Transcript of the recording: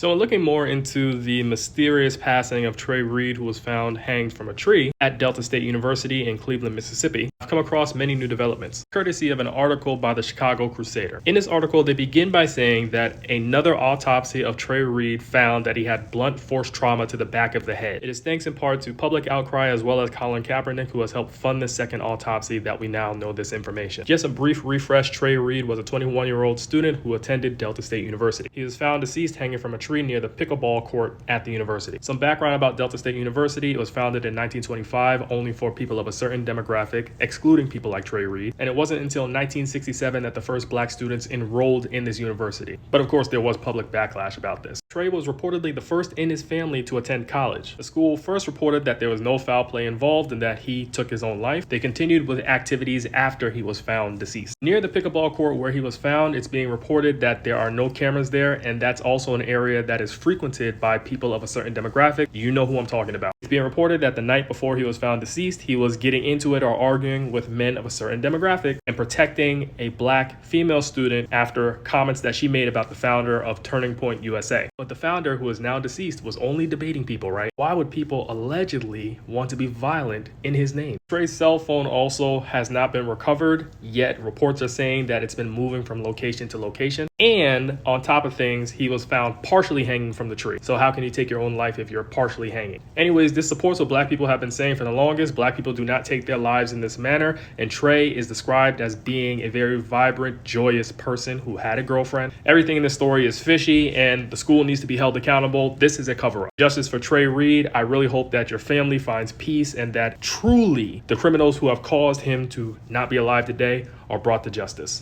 So in looking more into the mysterious passing of Trey Reed, who was found hanged from a tree at Delta State University in Cleveland, Mississippi, I've come across many new developments, courtesy of an article by the Chicago Crusader. In this article, they begin by saying that another autopsy of Trey Reed found that he had blunt force trauma to the back of the head. It is thanks in part to public outcry as well as Colin Kaepernick, who has helped fund the second autopsy, that we now know this information. Just a brief refresh, Trey Reed was a 21-year-old student who attended Delta State University. He was found deceased hanging from a tree near the pickleball court at the university. Some background about Delta State University: it was founded in 1925 only for people of a certain demographic, excluding people like Trey Reed, and it wasn't until 1967 that the first black students enrolled in this university. But of course, there was public backlash about this. Trey was reportedly the first in his family to attend college. The school first reported that there was no foul play involved and that he took his own life. They continued with activities after he was found deceased. Near the pickleball court where he was found, it's being reported that there are no cameras there, and that's also an area that is frequented by people of a certain demographic. You know who I'm talking about. It's being reported that the night before he was found deceased, he was getting into it or arguing with men of a certain demographic and protecting a black female student after comments that she made about the founder of Turning Point USA. But the founder, who is now deceased, was only debating people, right? Why would people allegedly want to be violent in his name? Trey's cell phone also has not been recovered, yet reports are saying that it's been moving from location to location. And on top of things, he was found partially hanging from the tree. So how can you take your own life if you're partially hanging? Anyways, this supports what black people have been saying for the longest. Black people do not take their lives in this manner. And Trey is described as being a very vibrant, joyous person who had a girlfriend. Everything in this story is fishy, and the school needs to be held accountable. This is a cover-up. Justice for Trey Reed. I really hope that your family finds peace and that truly the criminals who have caused him to not be alive today are brought to justice.